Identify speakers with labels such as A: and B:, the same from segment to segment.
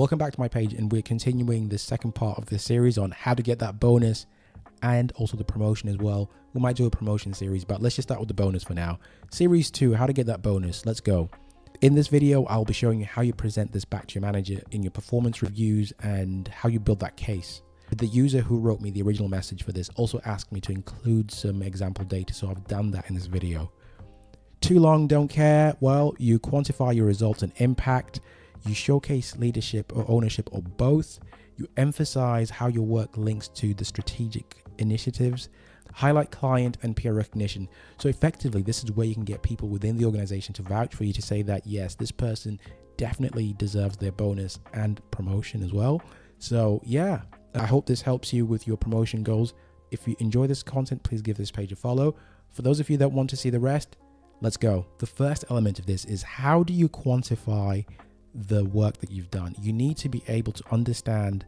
A: Welcome back to my page, and we're continuing the second part of this series on how to get that bonus and also the promotion as well. We might do a promotion series, but let's just start with the bonus for now. Series 2, how to get that bonus. Let's go. In this video, I'll be showing you how you present this back to your manager in your performance reviews and how you build that case. The user who wrote me the original message for this also asked me to include some example data, so I've done that in this video. Too long, don't care. Well, you quantify your results and impact. You showcase leadership or ownership or both. You emphasize how your work links to the strategic initiatives. Highlight client and peer recognition. So effectively, this is where you can get people within the organization to vouch for you, to say that, yes, this person definitely deserves their bonus and promotion as well. So yeah, I hope this helps you with your promotion goals. If you enjoy this content, please give this page a follow. For those of you that want to see the rest, let's go. The first element of this is, how do you quantify the work that you've done? You need to be able to understand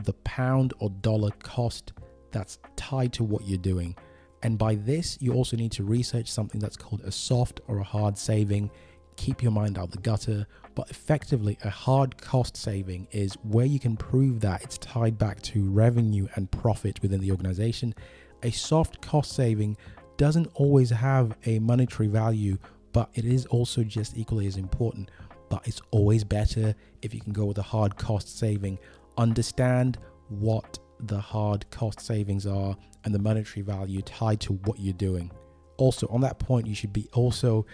A: the pound or dollar cost that's tied to what you're doing. And by this, you also need to research something that's called a soft or a hard saving. Keep your mind out the gutter, but effectively a hard cost saving is where you can prove that it's tied back to revenue and profit within the organization. A soft cost saving doesn't always have a monetary value, but it is also just equally as important. But it's always better if you can go with a hard cost saving. Understand what the hard cost savings are and the monetary value tied to what you're doing. Also, on that point, you should be also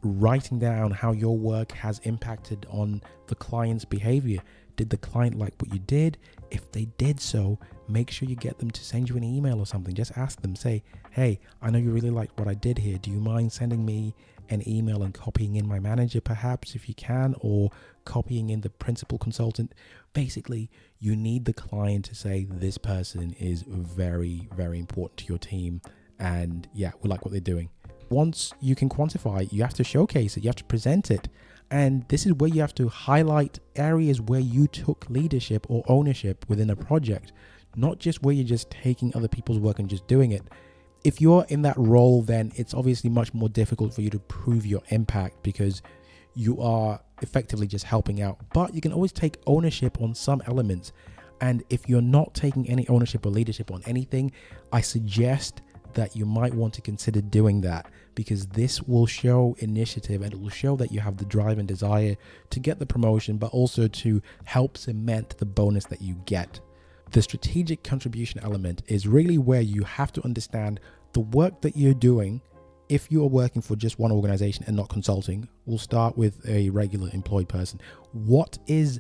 A: writing down how your work has impacted on the client's behavior. Did the client like what you did? If they did so, make sure you get them to send you an email or something. Just ask them, say, hey, I know you really liked what I did here. Do you mind sending me an email and copying in my manager perhaps if you can, or copying in the principal consultant? Basically, you need the client to say, this person is very, very important to your team, and yeah, we like what they're doing. Once you can quantify, you have to showcase it, you have to present it. And this is where you have to highlight areas where you took leadership or ownership within a project, not just where you're just taking other people's work and just doing it. If you're in that role, then it's obviously much more difficult for you to prove your impact because you are effectively just helping out. But you can always take ownership on some elements. And if you're not taking any ownership or leadership on anything, I suggest that you might want to consider doing that, because this will show initiative and it will show that you have the drive and desire to get the promotion, but also to help cement the bonus that you get. The strategic contribution element is really where you have to understand the work that you're doing. If you are working for just one organization and not consulting, we'll start with a regular employed person. What is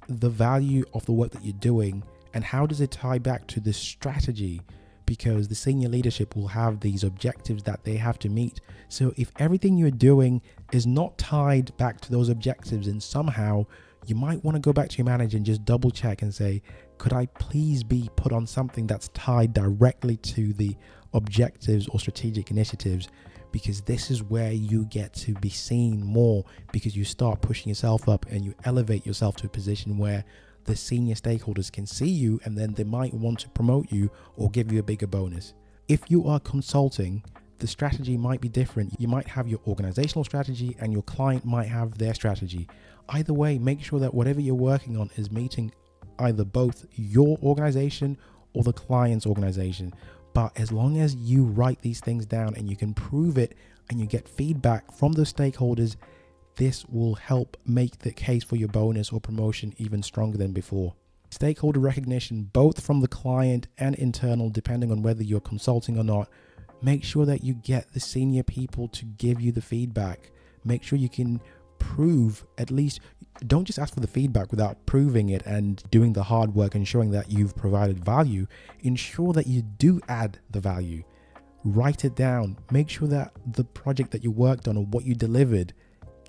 A: the value of the work that you're doing, and how does it tie back to the strategy? Because the senior leadership will have these objectives that they have to meet. So if everything you're doing is not tied back to those objectives, and somehow you might want to go back to your manager and just double check and say, could I please be put on something that's tied directly to the objectives or strategic initiatives? Because this is where you get to be seen more, because you start pushing yourself up and you elevate yourself to a position where the senior stakeholders can see you, and then they might want to promote you or give you a bigger bonus. If you are consulting, the strategy might be different. You might have your organizational strategy and your client might have their strategy. Either way, make sure that whatever you're working on is meeting either both your organization or the client's organization. But as long as you write these things down and you can prove it and you get feedback from the stakeholders, this will help make the case for your bonus or promotion even stronger than before. Stakeholder recognition, both from the client and internal, depending on whether you're consulting or not. Make sure that you get the senior people to give you the feedback. Make sure you can prove, at least, don't just ask for the feedback without proving it and doing the hard work and showing that you've provided value. Ensure that you do add the value. Write it down. Make sure that the project that you worked on or what you delivered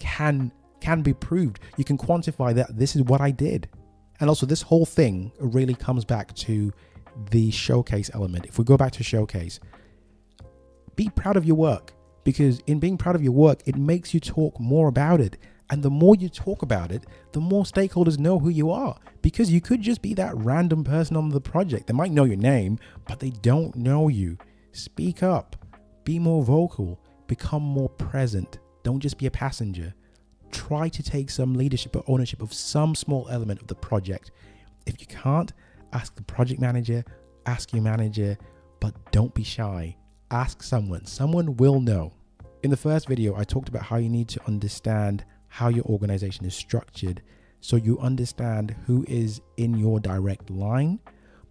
A: can be proved. You can quantify that this is what I did. And also, this whole thing really comes back to the showcase element. If we go back to showcase, be proud of your work, because in being proud of your work, it makes you talk more about it. And the more you talk about it, the more stakeholders know who you are, because you could just be that random person on the project. They might know your name, but they don't know you. Speak up, be more vocal, become more present. Don't just be a passenger. try to take some leadership or ownership of some small element of the project. If you can't, ask the project manager, ask your manager, but don't be shy. Ask someone. Someone will know. In the first video, I talked about how you need to understand how your organization is structured so you understand who is in your direct line,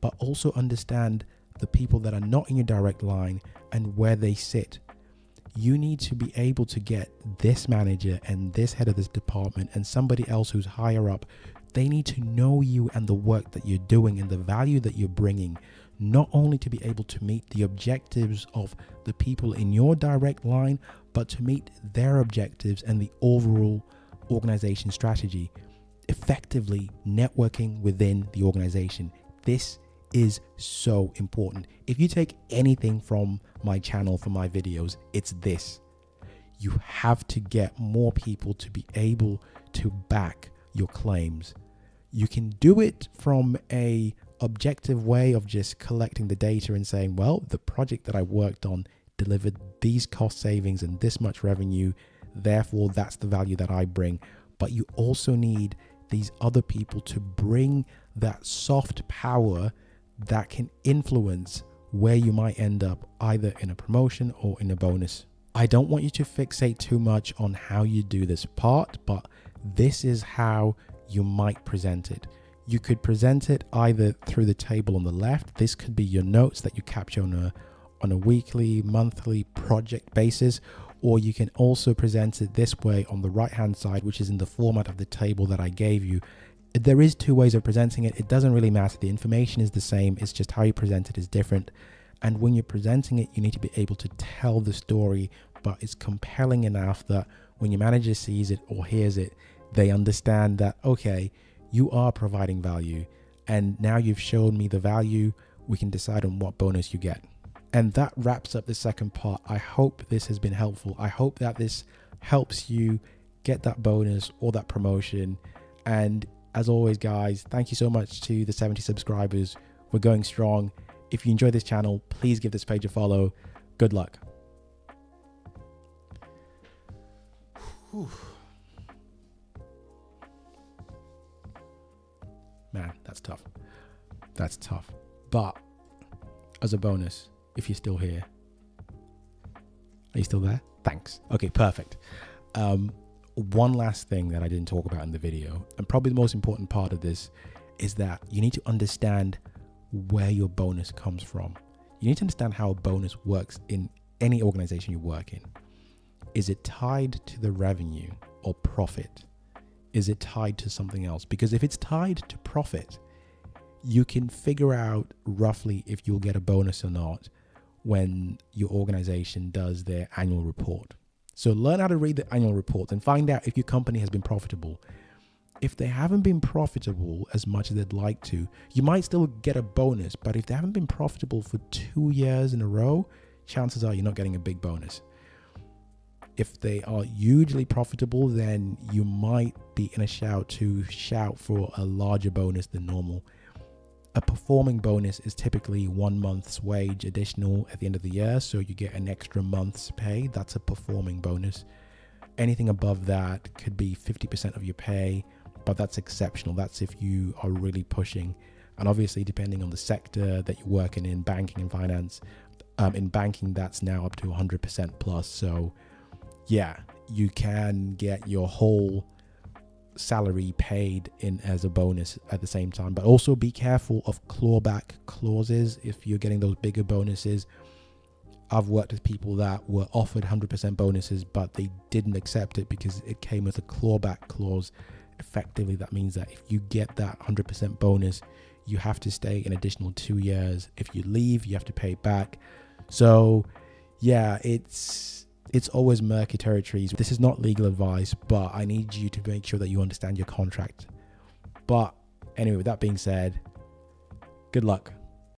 A: but also understand the people that are not in your direct line and where they sit. You need to be able to get this manager and this head of this department and somebody else who's higher up. They need to know you and the work that you're doing and the value that you're bringing, not only to be able to meet the objectives of the people in your direct line, but to meet their objectives and the overall organization strategy. Effectively networking within the organization. This is so important. If you take anything from my channel, from my videos, it's this. You have to get more people to be able to back your claims. You can do it from a objective way of just collecting the data and saying, well, the project that I worked on delivered these cost savings and this much revenue, therefore that's the value that I bring. But you also need these other people to bring that soft power that can influence where you might end up, either in a promotion or in a bonus. I don't want you to fixate too much on how you do this part, but this is how you might present it. You could present it either through the table on the left. This could be your notes that you capture on a weekly, monthly project basis, or you can also present it this way on the right hand side, which is in the format of the table that I gave you. There is two ways of presenting it. It doesn't really matter. The information is the same. It's just how you present it is different. And when you're presenting it, you need to be able to tell the story, but it's compelling enough that when your manager sees it or hears it, they understand that, okay, you are providing value. And now you've shown me the value. We can decide on what bonus you get. And that wraps up the second part. I hope this has been helpful. I hope that this helps you get that bonus or that promotion. And as always, guys, thank you so much to the 70 subscribers. We're going strong. If you enjoy this channel, please give this page a follow. Good luck. Whew. Man, that's tough. That's tough. But as a bonus, if you're still here, are you still there? Thanks. Okay, perfect. One last thing that I didn't talk about in the video, and probably the most important part of this, is that you need to understand where your bonus comes from. You need to understand how a bonus works in any organization you work in. Is it tied to the revenue or profit? Is it tied to something else? Because if it's tied to profit, you can figure out roughly if you'll get a bonus or not when your organization does their annual report. So learn how to read the annual reports and find out if your company has been profitable. If they haven't been profitable as much as they'd like to, you might still get a bonus, but if they haven't been profitable for 2 years in a row, chances are you're not getting a big bonus. If they are hugely profitable, then you might be in a shout for a larger bonus than normal. A performing bonus is typically 1 month's wage additional at the end of the year, so you get an extra month's pay. That's a performing bonus. Anything above that could be 50% of your pay, but that's exceptional. That's if you are really pushing. And obviously, depending on the sector that you're working in, banking and finance, in banking, that's now up to 100% plus. So yeah, you can get your whole salary paid in as a bonus at the same time. But also be careful of clawback clauses if you're getting those bigger bonuses. I've worked with people that were offered 100% bonuses, but they didn't accept it because it came with a clawback clause. Effectively, that means that if you get that 100% bonus, you have to stay an additional 2 years. If you leave, you have to pay it back. So yeah, it's always murky territories. This is not legal advice, but I need you to make sure that you understand your contract. But anyway, with that being said, good luck.